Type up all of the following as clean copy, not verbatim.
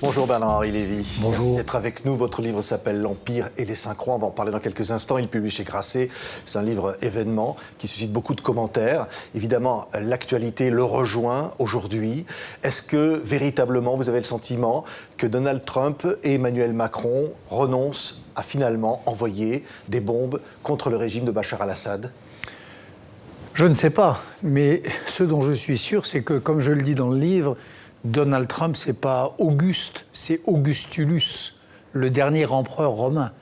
Bonjour Bernard-Henri Lévy. Bonjour. Merci d'être avec nous. Votre livre s'appelle L'Empire et les Cinq Rois. On va en parler dans quelques instants. Il publie chez Grasset. C'est un livre événement qui suscite beaucoup de commentaires. Évidemment, l'actualité le rejoint aujourd'hui. Est-ce que véritablement vous avez le sentiment que Donald Trump et Emmanuel Macron renoncent à finalement envoyer des bombes contre le régime de Bachar al-Assad ? Je ne sais pas, mais ce dont je suis sûr, c'est que, comme je le dis dans le livre, Donald Trump, c'est pas Auguste, c'est Augustulus, le dernier empereur romain.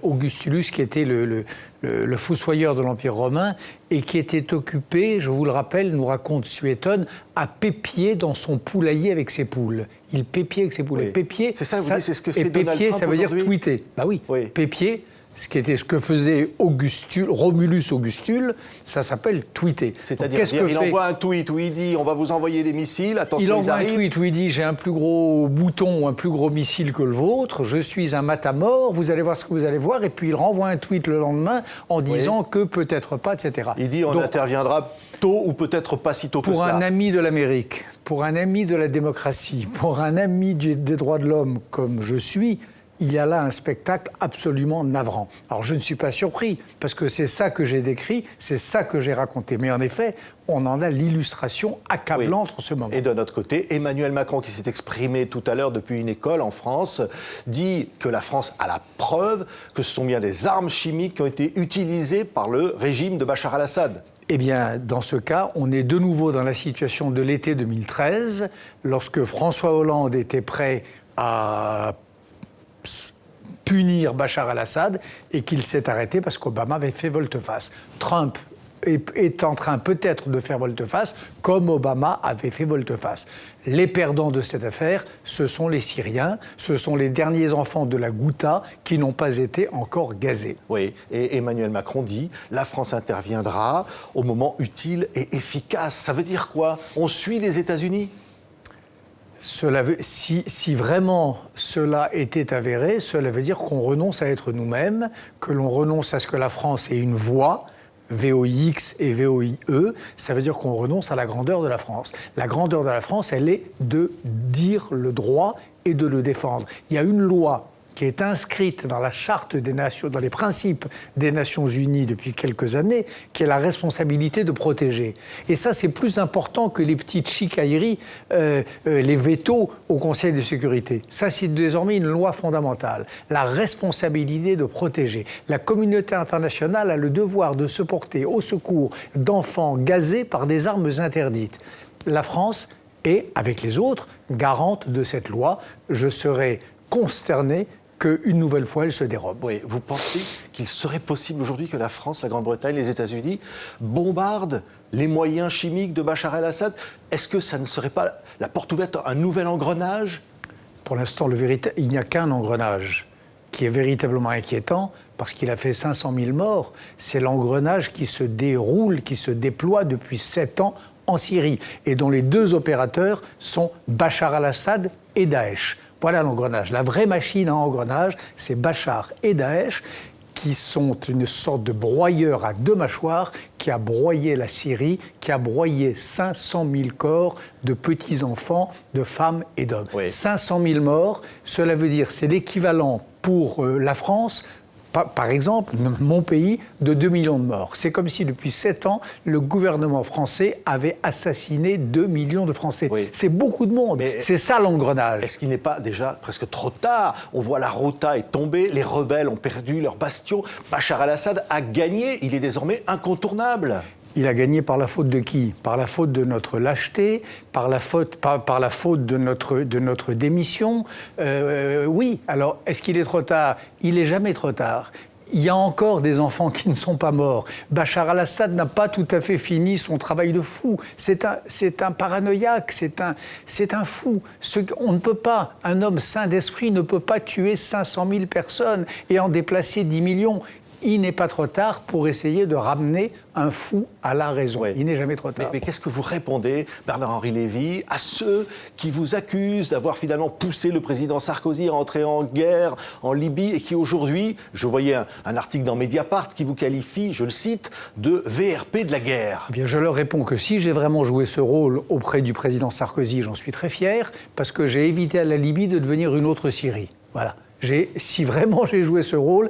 Augustulus, qui était le fossoyeur de l'Empire romain et qui était occupé, je vous le rappelle, nous raconte Suétone, à pépier dans son poulailler avec ses poules. Il pépiait avec ses poules. Oui. Pépier, c'est ça, vous dites, c'est ce que fait Donald pépier, Trump ça veut dire aujourd'hui. tweeter. Bah oui. Pépier. Ce que faisait Romulus Augustule, ça s'appelle tweeter. C'est-à-dire il envoie un tweet où il dit « on va vous envoyer des missiles, attention, il envoie arrivent. un tweet où il dit « j'ai un plus gros bouton ou un plus gros missile que le vôtre, je suis un matamor, vous allez voir ce que vous allez voir », et puis il renvoie un tweet le lendemain en disant que peut-être pas, etc. Il dit « on interviendra tôt ou peut-être pas si tôt que pour cela ». Pour un ami de l'Amérique, pour un ami de la démocratie, pour un ami des droits de l'homme comme je suis, il y a là un spectacle absolument navrant. Alors je ne suis pas surpris, parce que c'est ça que j'ai décrit, c'est ça que j'ai raconté. Mais en effet, on en a l'illustration accablante en ce moment. Et de notre côté, Emmanuel Macron, qui s'est exprimé tout à l'heure depuis une école en France, dit que la France a la preuve que ce sont bien des armes chimiques qui ont été utilisées par le régime de Bachar al-Assad. Eh bien, dans ce cas, on est de nouveau dans la situation de l'été 2013, lorsque François Hollande était prêt à punir Bachar al-Assad et qu'il s'est arrêté parce qu'Obama avait fait volte-face. Trump est en train peut-être de faire volte-face comme Obama avait fait volte-face. Les perdants de cette affaire, ce sont les Syriens, ce sont les derniers enfants de la Ghouta qui n'ont pas été encore gazés. Oui, et Emmanuel Macron dit « la France interviendra au moment utile et efficace ». Ça veut dire quoi ? On suit les États-Unis ? Si vraiment cela était avéré, cela veut dire qu'on renonce à être nous-mêmes, que l'on renonce à ce que la France ait une voix, VOIX et VOIE, ça veut dire qu'on renonce à la grandeur de la France. La grandeur de la France, elle est de dire le droit et de le défendre. Il y a une loi qui est inscrite dans la charte des nations, dans les principes des Nations Unies depuis quelques années, qui est la responsabilité de protéger. Et ça, c'est plus important que les petites chicailleries, les vétos au Conseil de sécurité. Ça, c'est désormais une loi fondamentale. La responsabilité de protéger. La communauté internationale a le devoir de se porter au secours d'enfants gazés par des armes interdites. La France est, avec les autres, garante de cette loi. Je serai consterné qu'une nouvelle fois, elle se dérobe. Oui, vous pensez qu'il serait possible aujourd'hui que la France, la Grande-Bretagne, les États-Unis bombardent les moyens chimiques de Bachar el-Assad ? Est-ce que ça ne serait pas la porte ouverte à un nouvel engrenage ? Pour l'instant, il n'y a qu'un engrenage qui est véritablement inquiétant, parce qu'il a fait 500 000 morts. C'est l'engrenage qui se déroule, qui se déploie depuis 7 ans en Syrie, et dont les deux opérateurs sont Bachar al-Assad et Daesh. Voilà l'engrenage. La vraie machine à engrenage, c'est Bachar et Daesh, qui sont une sorte de broyeur à deux mâchoires qui a broyé la Syrie, qui a broyé 500 000 corps de petits-enfants, de femmes et d'hommes. Oui. 500 000 morts, cela veut dire c'est l'équivalent pour la France, par exemple, mon pays, de 2 millions de morts. C'est comme si depuis 7 ans, le gouvernement français avait assassiné 2 millions de Français. Oui. C'est beaucoup de monde. Mais c'est ça l'engrenage. Est-ce qu'il n'est pas déjà presque trop tard ? On voit la Ghouta est tombée, les rebelles ont perdu leur bastion. Bachar el-Assad a gagné, il est désormais incontournable. Il a gagné par la faute de qui ? Par la faute de notre lâcheté, par la faute de notre démission. Oui, alors est-ce qu'il est trop tard ? Il n'est jamais trop tard. Il y a encore des enfants qui ne sont pas morts. Bachar al-Assad n'a pas tout à fait fini son travail de fou. C'est un paranoïaque, c'est un fou. On ne peut pas, un homme sain d'esprit ne peut pas tuer 500 000 personnes et en déplacer 10 millions. il n'est pas trop tard pour essayer de ramener un fou à la raison. Il n'est jamais trop tard. Mais qu'est-ce que vous répondez, Bernard-Henri Lévy, à ceux qui vous accusent d'avoir finalement poussé le président Sarkozy à entrer en guerre en Libye et qui aujourd'hui, je voyais un article dans Mediapart qui vous qualifie, je le cite, de VRP de la guerre? Eh bien, je leur réponds que si j'ai vraiment joué ce rôle auprès du président Sarkozy, j'en suis très fier, parce que j'ai évité à la Libye de devenir une autre Syrie. Voilà. Si vraiment j'ai joué ce rôle,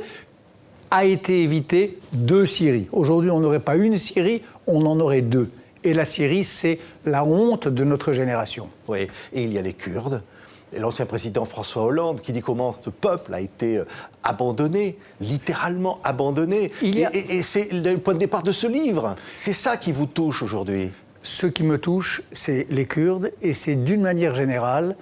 a été évité 2 Syries. Aujourd'hui, on n'aurait pas une Syrie, on en aurait 2. Et la Syrie, c'est la honte de notre génération. Oui, et il y a les Kurdes. Et l'ancien président François Hollande qui dit comment ce peuple a été abandonné, littéralement abandonné. Et c'est le point de départ de ce livre. C'est ça qui vous touche aujourd'hui. Ce qui me touche, c'est les Kurdes, et c'est d'une manière générale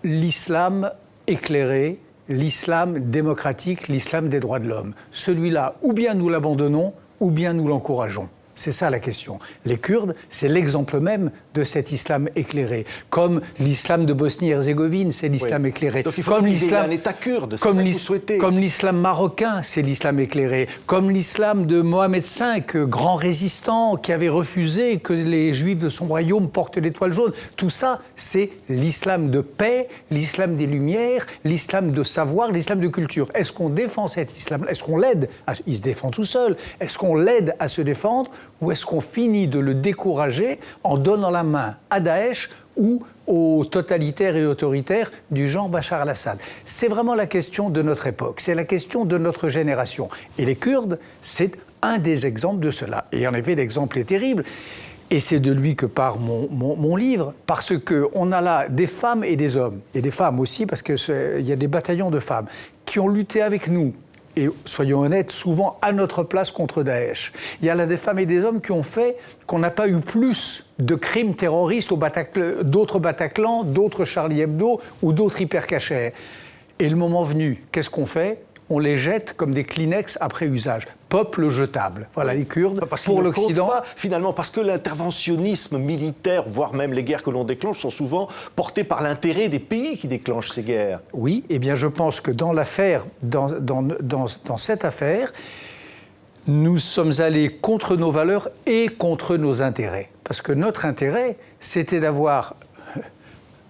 l'islam éclairé, l'islam démocratique, l'islam des droits de l'homme. Celui-là, ou bien nous l'abandonnons, ou bien nous l'encourageons. C'est ça la question. Les Kurdes, c'est l'exemple même de cet islam éclairé. Comme l'islam de Bosnie-Herzégovine, c'est l'islam éclairé. Donc il faut comme un État kurde, c'est ça que vous souhaitez. Comme l'islam marocain, c'est l'islam éclairé. Comme l'islam de Mohamed V, grand résistant, qui avait refusé que les Juifs de son royaume portent l'étoile jaune. Tout ça, c'est l'islam de paix, l'islam des Lumières, l'islam de savoir, l'islam de culture. Est-ce qu'on défend cet islam? Est-ce qu'on l'aide? Il se défend tout seul. Est-ce qu'on l'aide à se défendre? Ou est-ce qu'on finit de le décourager en donnant la main à Daesh ou aux totalitaires et autoritaires du genre Bachar al-Assad? C'est vraiment la question de notre époque, c'est la question de notre génération. Et les Kurdes, c'est un des exemples de cela. Et en effet, l'exemple est terrible. Et c'est de lui que part mon livre, parce qu'on a là des femmes et des hommes, et des femmes aussi, parce qu'il y a des bataillons de femmes, qui ont lutté avec nous, et soyons honnêtes, souvent à notre place contre Daesh. Il y a là des femmes et des hommes qui ont fait qu'on n'a pas eu plus de crimes terroristes d'autres Bataclan, d'autres Charlie Hebdo ou d'autres hypercachers. Et le moment venu, qu'est-ce qu'on fait? On les jette comme des Kleenex après usage. Peuple jetable. Voilà, les Kurdes, pour l'Occident. Finalement, parce que l'interventionnisme militaire, voire même les guerres que l'on déclenche, sont souvent portées par l'intérêt des pays qui déclenchent ces guerres. Oui, eh bien je pense que dans cette affaire, nous sommes allés contre nos valeurs et contre nos intérêts. Parce que notre intérêt, c'était d'avoir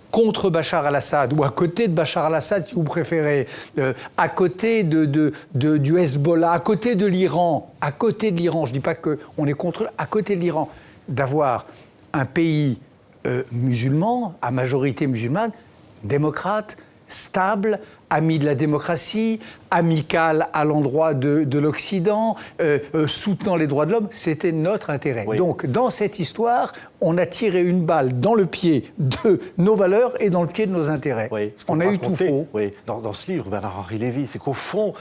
contre Bachar al-Assad, ou à côté de Bachar al-Assad, si vous préférez, à côté du Hezbollah, à côté de l'Iran, je ne dis pas qu'on est contre eux, à côté de l'Iran, d'avoir un pays musulman, à majorité musulmane, démocrate, stable, ami de la démocratie, amical à l'endroit de l'Occident, soutenant les droits de l'homme, c'était notre intérêt. Oui. Donc, dans cette histoire, on a tiré une balle dans le pied de nos valeurs et dans le pied de nos intérêts. Oui, on a eu tout faux. Oui. Dans ce livre, Bernard-Henri Lévy, c'est qu'au fond,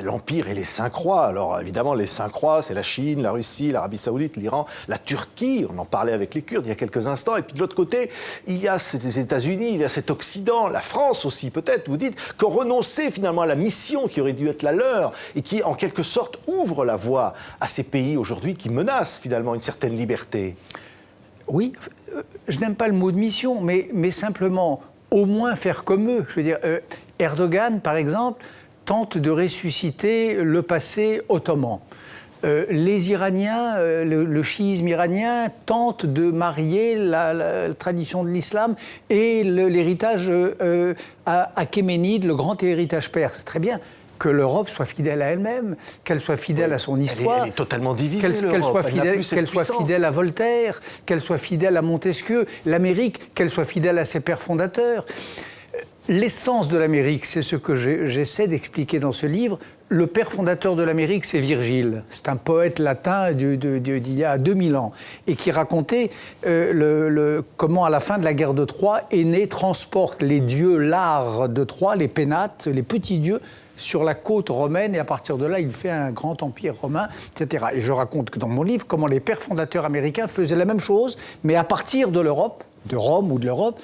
l'Empire et les Cinq Croix, alors évidemment, les Cinq Croix, c'est la Chine, la Russie, l'Arabie Saoudite, l'Iran, la Turquie, on en parlait avec les Kurdes il y a quelques instants, et puis de l'autre côté, il y a les États-Unis, il y a cet Occident, la France aussi peut-être, vous dites, qu'on renonçait finalement à la mission qui aurait dû être la leur, et qui en quelque sorte ouvre la voie à ces pays aujourd'hui qui menacent finalement une certaine liberté. Oui, je n'aime pas le mot de mission, mais simplement au moins faire comme eux. Je veux dire, Erdogan, par exemple, tente de ressusciter le passé ottoman. Les Iraniens, le chiisme iranien tente de marier la tradition de l'islam et l'héritage achéménide, le grand héritage perse. C'est très bien que l'Europe soit fidèle à elle-même, qu'elle soit fidèle à son histoire. Elle est totalement divisée, qu'elle soit fidèle à Voltaire, qu'elle soit fidèle à Montesquieu. L'Amérique, qu'elle soit fidèle à ses pères fondateurs. L'essence de l'Amérique, c'est ce que j'essaie d'expliquer dans ce livre. Le père fondateur de l'Amérique, c'est Virgile. C'est un poète latin d'il y a 2000 ans et qui racontait comment, à la fin de la guerre de Troie, Énée transporte les dieux lares de Troie, les pénates, les petits dieux, sur la côte romaine, et à partir de là, il fait un grand empire romain, etc. Et je raconte que dans mon livre, comment les pères fondateurs américains faisaient la même chose, mais à partir de l'Europe, de Rome ou de l'Europe,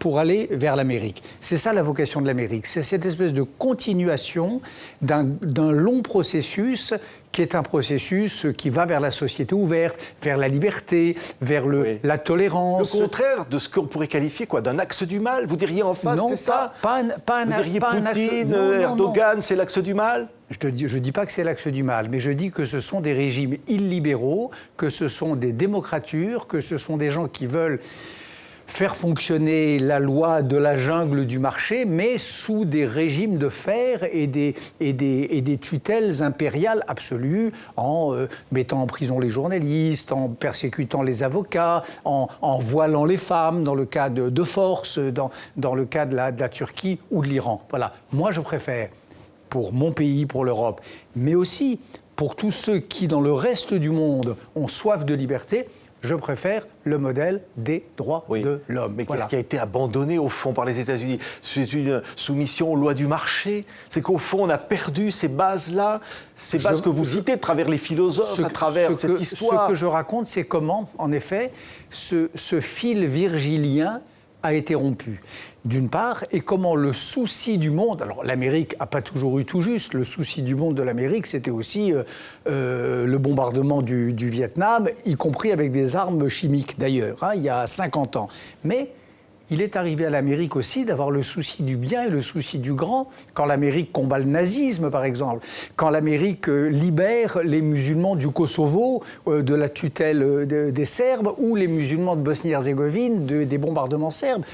pour aller vers l'Amérique. C'est ça la vocation de l'Amérique. C'est cette espèce de continuation d'un long processus qui est un processus qui va vers la société ouverte, vers la liberté, vers la tolérance. Le contraire de ce qu'on pourrait qualifier d'un axe du mal. Vous diriez en face, c'est ça? Vous diriez Poutine, Erdogan, c'est l'axe du mal? Je ne dis pas que c'est l'axe du mal, mais je dis que ce sont des régimes illibéraux, que ce sont des démocratures, que ce sont des gens qui veulent faire fonctionner la loi de la jungle du marché, mais sous des régimes de fer et des tutelles impériales absolues, en mettant en prison les journalistes, en persécutant les avocats, en voilant les femmes, dans le cas de force, dans le cas de la Turquie ou de l'Iran. Voilà. Moi, je préfère, pour mon pays, pour l'Europe, mais aussi pour tous ceux qui, dans le reste du monde, ont soif de liberté, je préfère le modèle des droits de l'homme. Mais qu'est-ce qui a été abandonné, au fond, par les États-Unis? C'est une soumission aux lois du marché. C'est qu'au fond, on a perdu ces bases-là, ces bases que vous citez à travers les philosophes, à travers cette histoire. Ce que je raconte, c'est comment, en effet, ce fil virgilien a été rompu, d'une part, et comment le souci du monde... Alors, l'Amérique n'a pas toujours eu tout juste. Le souci du monde de l'Amérique, c'était aussi le bombardement du Vietnam, y compris avec des armes chimiques, d'ailleurs, il y a 50 ans. Mais il est arrivé à l'Amérique aussi d'avoir le souci du bien et le souci du grand. Quand l'Amérique combat le nazisme, par exemple, quand l'Amérique libère les musulmans du Kosovo de la tutelle des Serbes ou les musulmans de Bosnie-Herzégovine des bombardements serbes,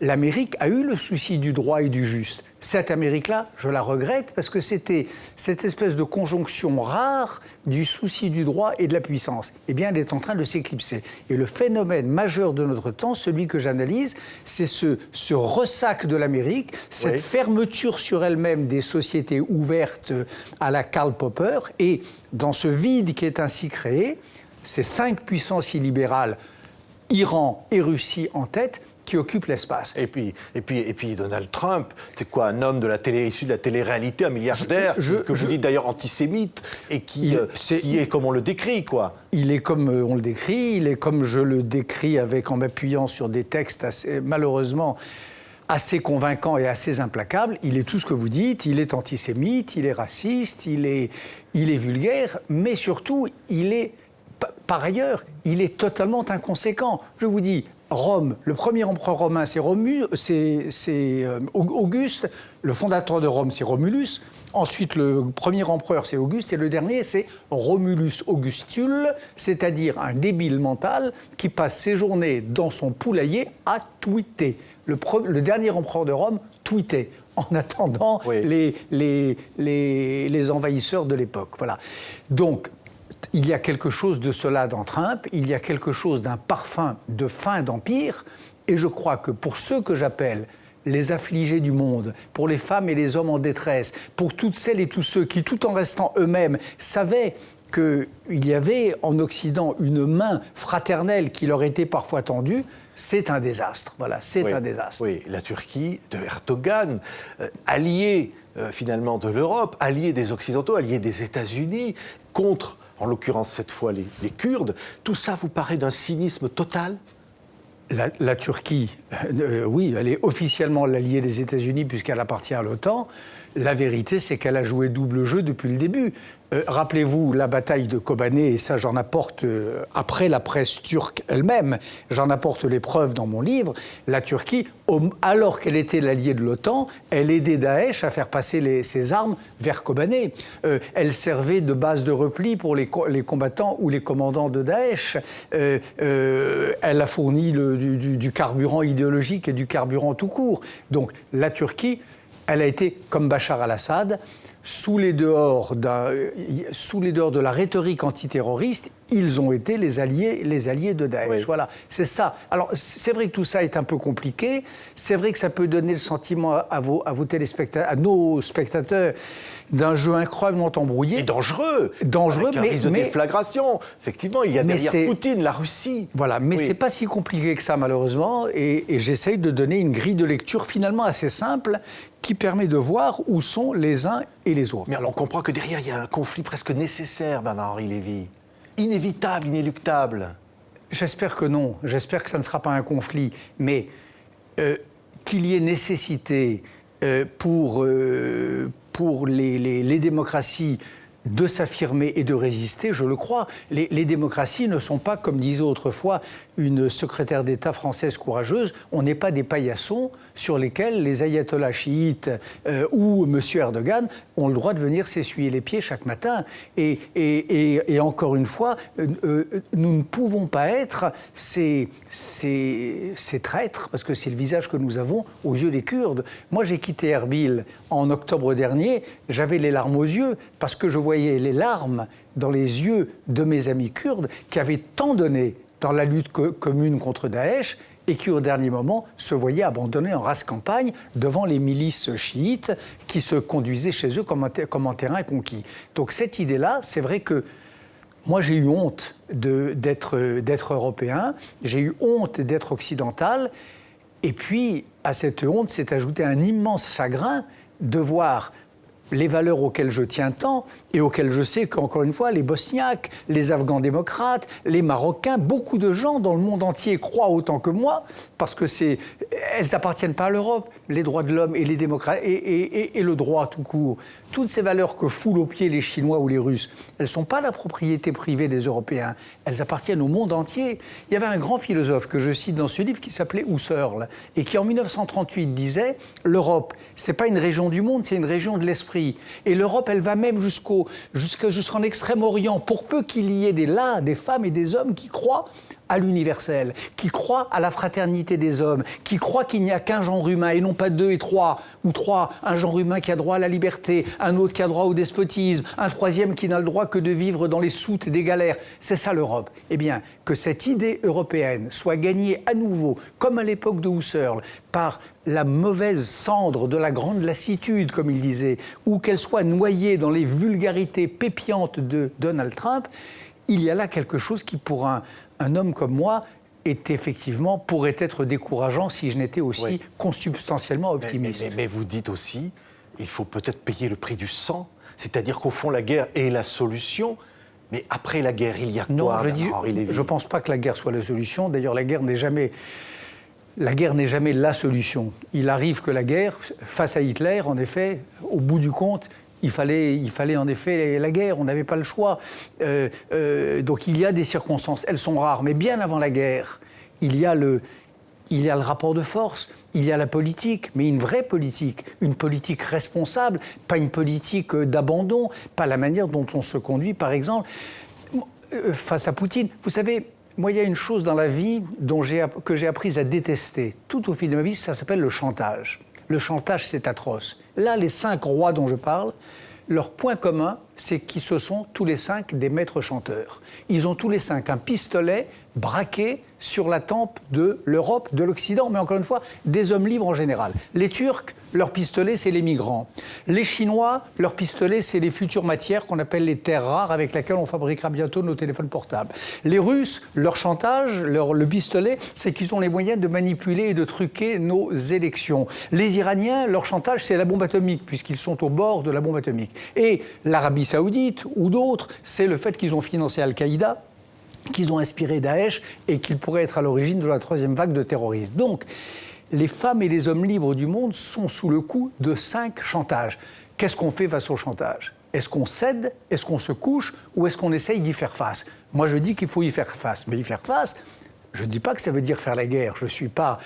l'Amérique a eu le souci du droit et du juste. Cette Amérique-là, je la regrette parce que c'était cette espèce de conjonction rare du souci du droit et de la puissance. Eh bien, elle est en train de s'éclipser. Et le phénomène majeur de notre temps, celui que j'analyse, c'est ce ressac de l'Amérique, cette fermeture sur elle-même des sociétés ouvertes à la Karl Popper. Et dans ce vide qui est ainsi créé, ces 5 puissances illibérales, Iran et Russie en tête, qui occupe l'espace. Et puis Donald Trump, c'est quoi, un homme de la télé, issu de la télé-réalité, un milliardaire, que vous dites d'ailleurs antisémite, et qui est comme on le décrit, quoi. Il est comme on le décrit, il est comme je le décris en m'appuyant sur des textes malheureusement assez convaincants et assez implacables. Il est tout ce que vous dites, il est antisémite, il est raciste, il est vulgaire, mais surtout, par ailleurs, il est totalement inconséquent. Je vous dis, Rome, le premier empereur romain, c'est Auguste. Le fondateur de Rome, c'est Romulus. Ensuite, le premier empereur, c'est Auguste. Et le dernier, c'est Romulus Augustule, c'est-à-dire un débile mental qui passe ses journées dans son poulailler à tweeter. Le dernier empereur de Rome tweetait en attendant les envahisseurs de l'époque. Voilà. Donc, il y a quelque chose de cela dans Trump, il y a quelque chose d'un parfum de fin d'empire, et je crois que pour ceux que j'appelle les affligés du monde, pour les femmes et les hommes en détresse, pour toutes celles et tous ceux qui, tout en restant eux-mêmes, savaient qu'il y avait en Occident une main fraternelle qui leur était parfois tendue, c'est un désastre. Voilà, c'est un désastre. Oui, la Turquie de Erdogan, allié finalement de l'Europe, allié des Occidentaux, allié des États-Unis, contre, en l'occurrence cette fois, les Kurdes, tout ça vous paraît d'un cynisme total ? La Turquie, oui, elle est officiellement l'alliée des États-Unis puisqu'elle appartient à l'OTAN. La vérité, c'est qu'elle a joué double jeu depuis le début. Rappelez-vous la bataille de Kobané, et ça j'en apporte, après la presse turque elle-même, j'en apporte les preuves dans mon livre. La Turquie, alors qu'elle était l'alliée de l'OTAN, elle aidait Daesh à faire passer ses armes vers Kobané. Elle servait de base de repli pour les combattants ou les commandants de Daesh. Elle a fourni du carburant idéologique et du carburant tout court. Donc la Turquie, elle a été, comme Bachar al-Assad, sous les dehors de la rhétorique antiterroriste, ils ont été les alliés de Daesh. Oui. Voilà, c'est ça. Alors, c'est vrai que tout ça est un peu compliqué. C'est vrai que ça peut donner le sentiment à vos téléspectateurs, à nos spectateurs, d'un jeu incroyablement embrouillé. Et dangereux. Dangereux, avec un risque de déflagration. Effectivement, il y a derrière Poutine, la Russie. Voilà, mais c'est pas si compliqué que ça, malheureusement. Et j'essaye de donner une grille de lecture finalement assez simple qui permet de voir où sont les uns et les autres. Mais alors, on comprend que derrière, il y a un conflit presque nécessaire, Bernard-Henri Lévy. Inévitable, inéluctable. J'espère que non. J'espère que ça ne sera pas un conflit. Mais qu'il y ait nécessité pour les démocraties de s'affirmer et de résister, je le crois. Les démocraties ne sont pas, comme disait autrefois une secrétaire d'État française courageuse, on n'est pas des paillassons sur lesquels les ayatollahs chiites ou M. Erdogan ont le droit de venir s'essuyer les pieds chaque matin. Et encore une fois, nous ne pouvons pas être ces traîtres, parce que c'est le visage que nous avons aux yeux des Kurdes. Moi, j'ai quitté Erbil en octobre dernier, j'avais les larmes aux yeux, parce que je voyais les larmes dans les yeux de mes amis kurdes qui avaient tant donné dans la lutte commune contre Daesh et qui, au dernier moment, se voyaient abandonnés en rase campagne devant les milices chiites qui se conduisaient chez eux comme en terrain conquis. Donc cette idée-là, c'est vrai que moi, j'ai eu honte d'être européen, j'ai eu honte d'être occidental, et puis, à cette honte s'est ajouté un immense chagrin de voir les valeurs auxquelles je tiens tant et auxquelles je sais qu'encore une fois, les Bosniaques, les Afghans démocrates, les Marocains, beaucoup de gens dans le monde entier croient autant que moi, parce que elles n'appartiennent pas à l'Europe, les droits de l'homme et les démocraties et le droit tout court. Toutes ces valeurs que foulent aux pieds les Chinois ou les Russes, elles ne sont pas la propriété privée des Européens, elles appartiennent au monde entier. Il y avait un grand philosophe que je cite dans ce livre qui s'appelait Husserl et qui en 1938 disait « L'Europe, ce n'est pas une région du monde, c'est une région de l'esprit ». Et l'Europe, elle va même jusqu'en Extrême-Orient, pour peu qu'il y ait des femmes et des hommes qui croient à l'universel, qui croient à la fraternité des hommes, qui croient qu'il n'y a qu'un genre humain et non pas deux et trois, ou trois, un genre humain qui a droit à la liberté, un autre qui a droit au despotisme, un troisième qui n'a le droit que de vivre dans les soutes des galères. C'est ça l'Europe. Eh bien, que cette idée européenne soit gagnée à nouveau, comme à l'époque de Husserl, par la mauvaise cendre de la grande lassitude, comme il disait, ou qu'elle soit noyée dans les vulgarités pépiantes de Donald Trump, il y a là quelque chose qui, pour un homme comme moi, pourrait être décourageant si je n'étais aussi consubstantiellement optimiste. Mais vous dites aussi, il faut peut-être payer le prix du sang, c'est-à-dire qu'au fond, la guerre est la solution. Mais après la guerre, il y a quoi? Non, je ne pense pas que la guerre soit la solution. D'ailleurs, la guerre n'est jamais la solution. Il arrive que la guerre, face à Hitler, en effet, au bout du compte, il fallait en effet la guerre, on n'avait pas le choix. Donc il y a des circonstances, elles sont rares, mais bien avant la guerre, il y a le rapport de force, il y a la politique, mais une vraie politique, une politique responsable, pas une politique d'abandon, pas la manière dont on se conduit, par exemple, face à Poutine. Vous savez, moi, il y a une chose dans la vie que j'ai apprise à détester tout au fil de ma vie, ça s'appelle le chantage. Le chantage, c'est atroce. Là, les 5 rois dont je parle, leur point commun, c'est qu'ils se sont tous les 5 des maîtres chanteurs. Ils ont tous les 5 un pistolet braqué sur la tempe de l'Europe, de l'Occident, mais encore une fois, des hommes libres en général. Les Turcs, leur pistolet, c'est les migrants. Les Chinois, leur pistolet, c'est les futures matières qu'on appelle les terres rares avec lesquelles on fabriquera bientôt nos téléphones portables. Les Russes, leur chantage, le pistolet, c'est qu'ils ont les moyens de manipuler et de truquer nos élections. Les Iraniens, leur chantage, c'est la bombe atomique, puisqu'ils sont au bord de la bombe atomique. Et l'Arabie Saoudite ou d'autres, c'est le fait qu'ils ont financé Al-Qaïda, qu'ils ont inspiré Daesh et qu'ils pourraient être à l'origine de la 3e vague de terrorisme. Donc, les femmes et les hommes libres du monde sont sous le coup de 5 chantages. Qu'est-ce qu'on fait face au chantage? Est-ce qu'on cède? Est-ce qu'on se couche? Ou est-ce qu'on essaye d'y faire face? Moi, je dis qu'il faut y faire face. Mais y faire face, je ne dis pas que ça veut dire faire la guerre. Je suis pas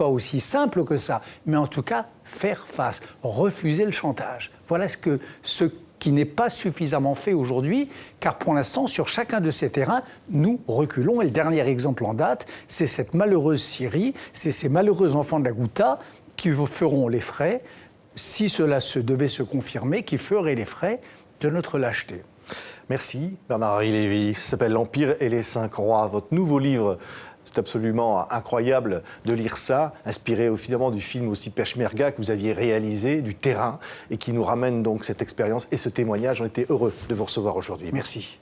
aussi simple que ça. Mais en tout cas, faire face. Refuser le chantage. Voilà ce qui n'est pas suffisamment fait aujourd'hui, car pour l'instant, sur chacun de ces terrains, nous reculons. Et le dernier exemple en date, c'est cette malheureuse Syrie, c'est ces malheureux enfants de la Ghouta qui feront les frais, si cela devait se confirmer, qui feraient les frais de notre lâcheté. Merci Bernard-Henri Lévy. Ça s'appelle L'Empire et les 5 rois. Votre nouveau livre, c'est absolument incroyable de lire ça, inspiré finalement du film aussi Peshmerga que vous aviez réalisé, du terrain, et qui nous ramène donc cette expérience et ce témoignage. On était heureux de vous recevoir aujourd'hui. Merci.